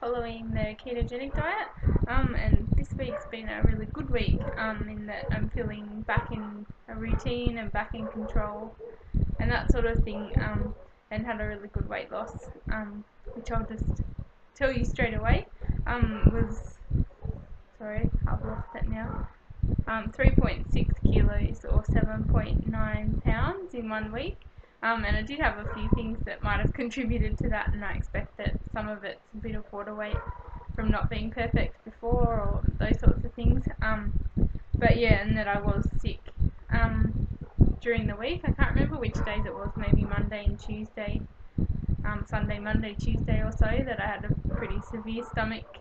following the ketogenic diet, and this week's been a really good week in that I'm feeling back in a routine and back in control and that sort of thing, and had a really good weight loss, which I'll just tell you straight away. Was sorry, I've lost it now. 3.6 kilos or 7.9 pounds in 1 week. And I did have a few things that might have contributed to that, and I expect that some of it's a bit of water weight from not being perfect before or those sorts of things. But yeah, and that I was sick during the week. I can't remember which days it was, maybe Monday and Tuesday, Sunday, Monday, Tuesday or so, that I had a pretty severe stomach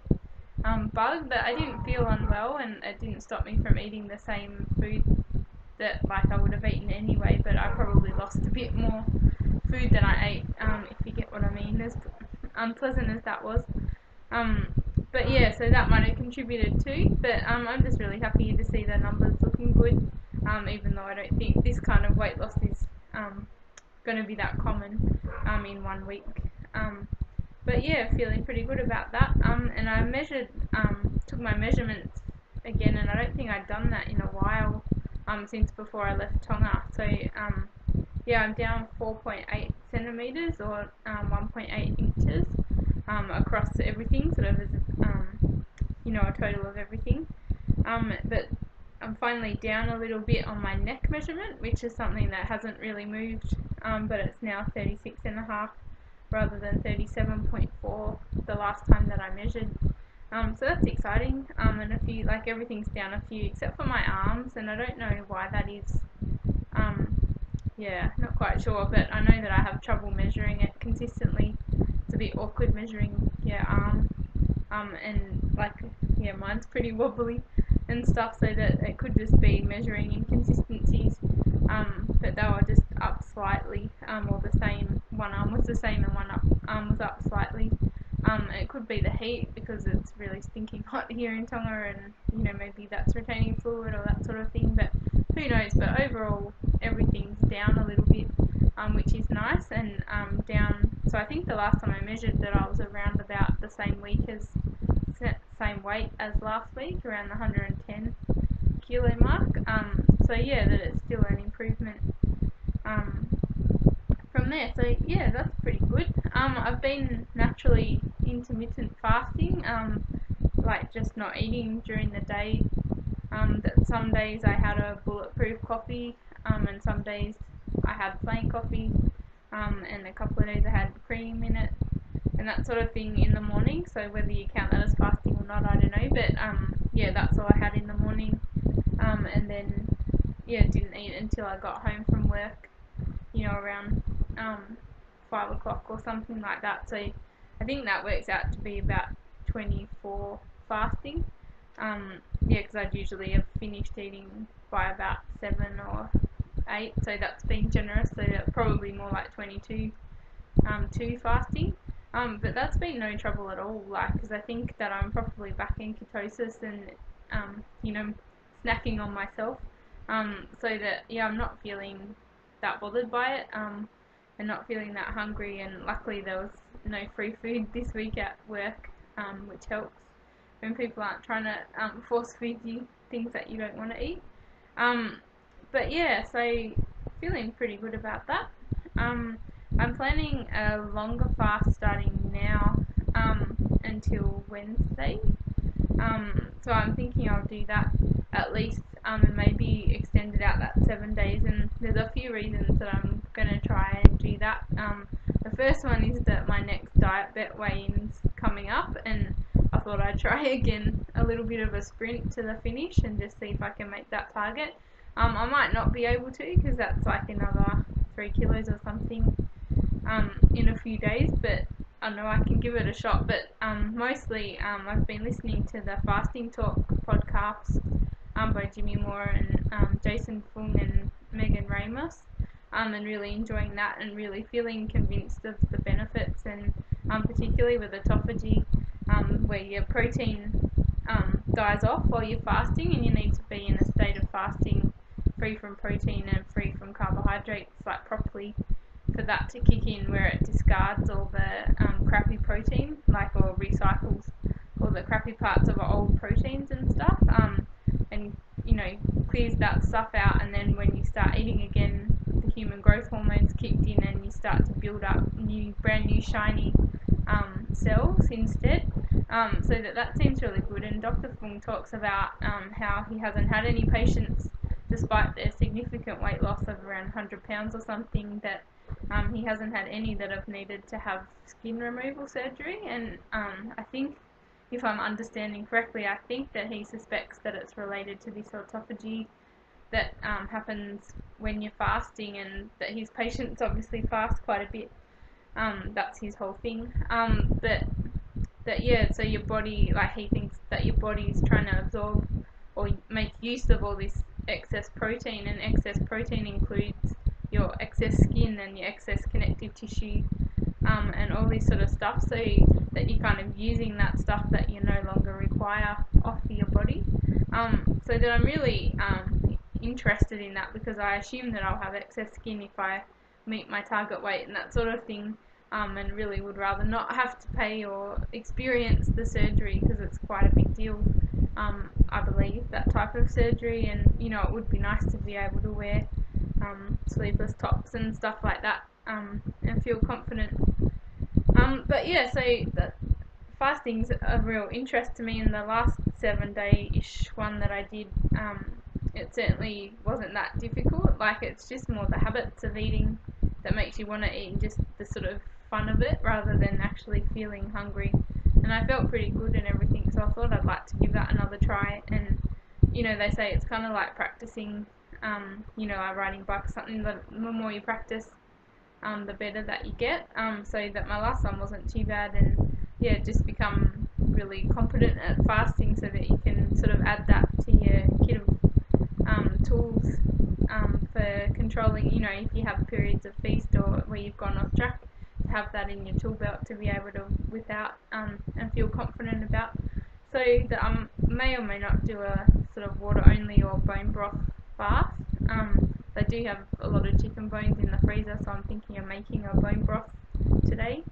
bug, but I didn't feel unwell, and it didn't stop me from eating the same food that I would have eaten anyway, but I probably lost a bit more food than I ate, if you get what I mean, as unpleasant as that was. But yeah, so that might have contributed too, but I'm just really happy to see the numbers looking good, even though I don't think this kind of weight loss is going to be that common in 1 week. But yeah, feeling pretty good about that. And I took my measurements again, and I don't think I'd done that in a while, since before I left Tonga. So yeah, I'm down 4.8 centimeters or 1.8 inches across everything, sort of as a total of everything. But I'm finally down a little bit on my neck measurement, which is something that hasn't really moved, but it's now 36.5 rather than 37.4 the last time that I measured. So that's exciting, and everything's down a few except for my arms, and I don't know why that is. Yeah, not quite sure, but I know that I have trouble measuring it consistently. It's a bit awkward measuring your arm, and mine's pretty wobbly and stuff, so that it could just be measuring inconsistencies, but they were just up slightly, or the same. One arm was the same and one arm was up slightly. It could be the heat because it's really stinking hot here in Tonga, and maybe that's retaining fluid or that sort of thing, but who knows. But overall everything's down a little bit, which is nice, and down. So I think the last time I measured that I was around about the same weight as last week, around the 110 kilo mark. So yeah, that it's still an improvement from there. So yeah, that's pretty good. I've been naturally intermittent fasting, just not eating during the day. That some days I had a bulletproof coffee, and some days I had plain coffee, and a couple of days I had cream in it, and that sort of thing in the morning. So whether you count that as fasting or not, I don't know, but yeah, that's all I had in the morning, and then yeah, didn't eat until I got home from work, around 5 o'clock or something like that. So I think that works out to be about 24 fasting. Yeah, because I'd usually have finished eating by about 7 or 8, so that's been generous. So that's probably more like 22 2 fasting. But that's been no trouble at all, because I think that I'm probably back in ketosis and snacking on myself, so that yeah, I'm not feeling that bothered by it, and not feeling that hungry. And luckily there was no free food this week at work, which helps when people aren't trying to force feed you things that you don't want to eat. But yeah, so feeling pretty good about that. I'm planning a longer fast starting now, until Wednesday. So I'm thinking I'll do that at least, and maybe extend it out that 7 days. And there's a few reasons that I'm going to try and do that. The first one is that my next diet bet weigh-in's coming up, and I thought I'd try again a little bit of a sprint to the finish and just see if I can make that target. I might not be able to, because that's like another 3 kilos or something in a few days, but I know I can give it a shot. But mostly I've been listening to the Fasting Talk podcast by Jimmy Moore and Jason Fung and Megan Ramos, and really enjoying that and really feeling convinced of the benefits, and particularly with autophagy, where your protein dies off while you're fasting, and you need to be in a state of fasting free from protein and free from carbohydrates, properly for that to kick in, where it discards all the crappy protein, like, or recycles all the crappy parts of old proteins and stuff, and clears that stuff out, and then when you start eating again, the human growth hormones kicked in, and you start to build up brand new shiny cells instead. So that seems really good. And Dr. Fung talks about how he hasn't had any patients, despite their significant weight loss of around 100 pounds or something, that he hasn't had any that have needed to have skin removal surgery. And I think, if I'm understanding correctly, I think that he suspects that it's related to this autophagy that happens when you're fasting, and that his patients obviously fast quite a bit. That's his whole thing. So your body, like, he thinks that your body's trying to absorb or make use of all this excess protein, and excess protein includes your excess skin and your excess connective tissue, and all this sort of stuff, so that you're kind of using that stuff that you no longer require off your body. So that I'm really interested in that, because I assume that I'll have excess skin if I meet my target weight and that sort of thing, and really would rather not have to pay or experience the surgery, because it's quite a big deal, I believe, that type of surgery. And it would be nice to be able to wear sleeveless tops and stuff like that, and feel confident. But yeah, so that fasting's a real interest to me. In the last 7-day-ish one that I did, it certainly wasn't that difficult. Like, it's just more the habits of eating that makes you want to eat, and just the sort of fun of it, rather than actually feeling hungry. And I felt pretty good and everything, so I thought I'd like to give that another try. And they say it's kind of like practicing, riding bike or something. The more you practice, the better that you get. So that my last one wasn't too bad, and yeah, just become really competent at fasting, so that you can sort of add that to your kit of tools for controlling, if you have periods of feast or where you've gone off track, to have that in your tool belt to be able to whip out and feel confident about. So that I may or may not do a sort of water only or bone broth fast. They do have a lot of chicken bones in the freezer, so I'm thinking of making a bone broth today.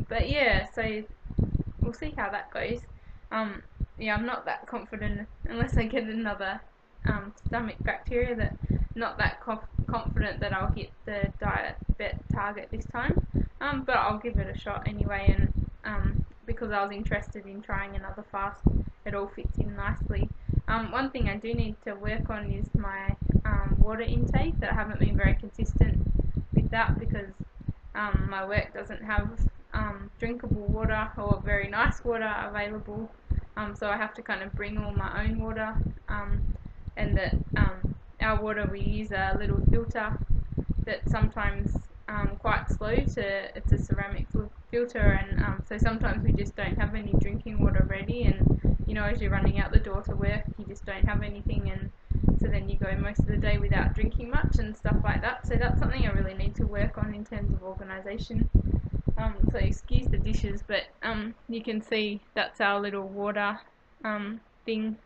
But yeah, so we'll see how that goes. Yeah, I'm not that confident unless I get another stomach bacteria, that not that confident that I'll hit the diet bet target this time. But I'll give it a shot anyway, and because I was interested in trying another fast, it all fits in nicely. One thing I do need to work on is my water intake. That I haven't been very consistent with that, because my work doesn't have drinkable water or very nice water available, so I have to kind of bring all my own water, and that our water, we use a little filter that's sometimes quite slow it's a ceramic filter, and so sometimes we just don't have any drinking water ready, and as you're running out the door to work, you just don't have anything, and so then you go most of the day without drinking much and stuff like that. So that's something I really need to work on in terms of organisation. So excuse the dishes, but you can see that's our little water thing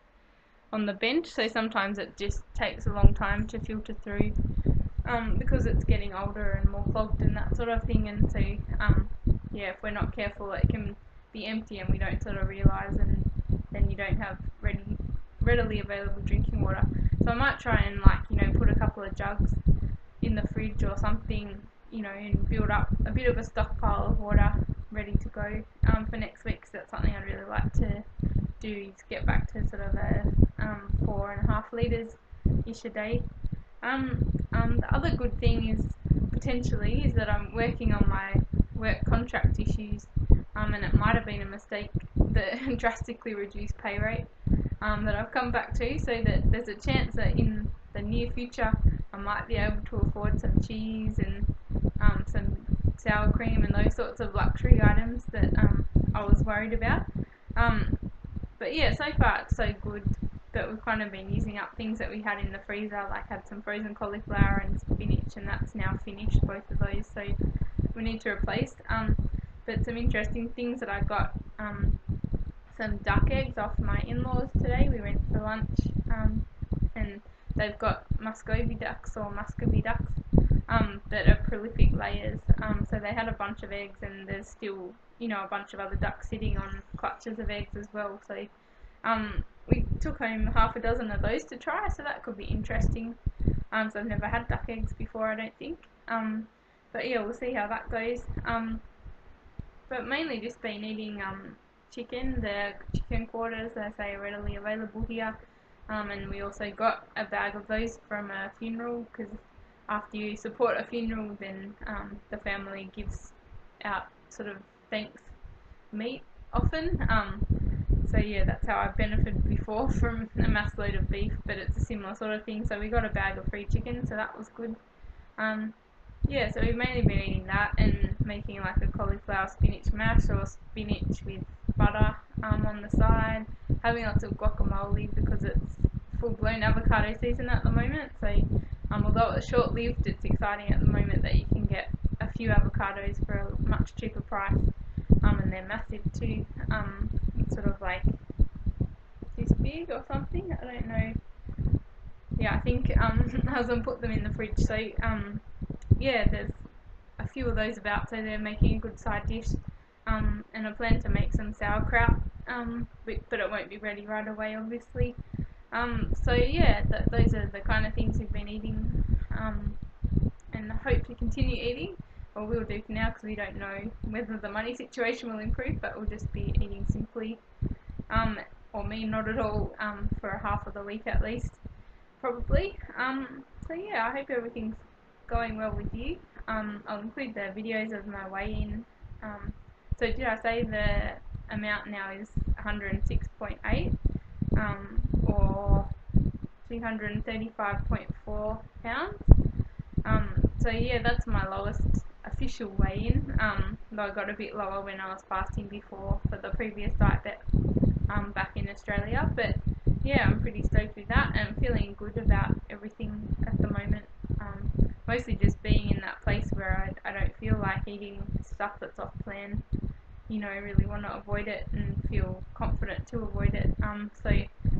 on the bench, so sometimes it just takes a long time to filter through, because it's getting older and more clogged and that sort of thing. And so yeah, if we're not careful, it can be empty and we don't sort of realise, and then you don't have readily available drinking water. So I might try and, like, put a couple of jugs in the fridge or something, and build up a bit of a stockpile of water ready to go for next week, because that's something I'd really like to do, is get back to sort of a 4.5 litres ish a day. The other good thing is potentially is that I'm working on my work contract issues, and it might have been a mistake, the drastically reduced pay rate that I've come back to, so that there's a chance that in the near future I might be able to afford some cheese and some sour cream and those sorts of luxury items that I was worried about. But yeah, so far it's so good that we've kind of been using up things that we had in the freezer, like had some frozen cauliflower and spinach, and that's now finished, both of those, so we need to replace. But some interesting things that I got, some duck eggs off my in-laws today. We went for lunch, and they've got Muscovy ducks or Muscovy ducks, that are prolific layers. So they had a bunch of eggs, and there's still, a bunch of other ducks sitting on clutches of eggs as well. So we took home half a dozen of those to try, so that could be interesting. So I've never had duck eggs before, I don't think. But yeah, we'll see how that goes. But mainly just been eating chicken. The chicken quarters, as I say, are readily available here. And we also got a bag of those from a funeral, because after you support a funeral, then the family gives out sort of thanks meat often. So yeah, that's how I've benefited before from a mass load of beef, but it's a similar sort of thing. So we got a bag of free chicken, so that was good. Yeah, so we've mainly been eating that and making like a cauliflower spinach mash or spinach with butter on the side, having lots of guacamole because it's full-blown avocado season at the moment. So although it's short-lived, it's exciting at the moment that you can get a few avocados for a much cheaper price, and they're massive too. Sort of like this big or something, I don't know. Yeah, I think husband put them in the fridge, so yeah, there's a few of those about, so they're making a good side dish. And I plan to make some sauerkraut, but it won't be ready right away, obviously. So yeah, those are the kind of things we've been eating, and I hope to continue eating, or we'll do for now, because we don't know whether the money situation will improve, but we'll just be eating simply, or me not at all, for half of the week at least, probably. So yeah, I hope everything's going well with you. I'll include the videos of my weigh-in. So did I say the amount now is 106.8, or 235.4 pounds. So yeah, that's my lowest official weigh-in, though I got a bit lower when I was fasting before for the previous diet bet back in Australia. But yeah, I'm pretty stoked with that, and I'm feeling good about everything at the moment. Mostly just being in that place where I don't feel like eating stuff that's off plan. I really want to avoid it and feel confident to avoid it. So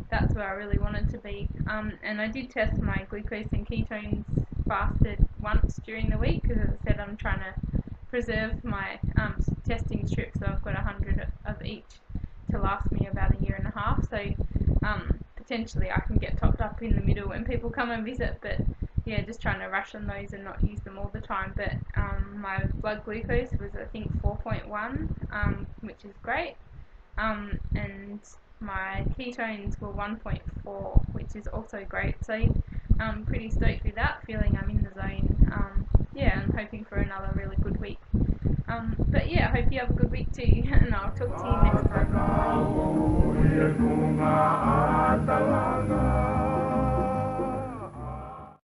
that's where I really wanted to be. And I did test my glucose and ketones fasted once during the week, because as I said, I'm trying to preserve my testing strips, so I've got 100 of each to last me about a year and a half. So potentially I can get topped up in the middle when people come and visit, but yeah, just trying to ration those and not use them all the time. But my blood glucose was, I think, 4.1, which is great, and my ketones were 1.4, which is also great. So I'm pretty stoked with that, feeling I'm in the zone. Yeah, I'm hoping for another really good week. But yeah, I hope you have a good week too, and I'll talk to you next time.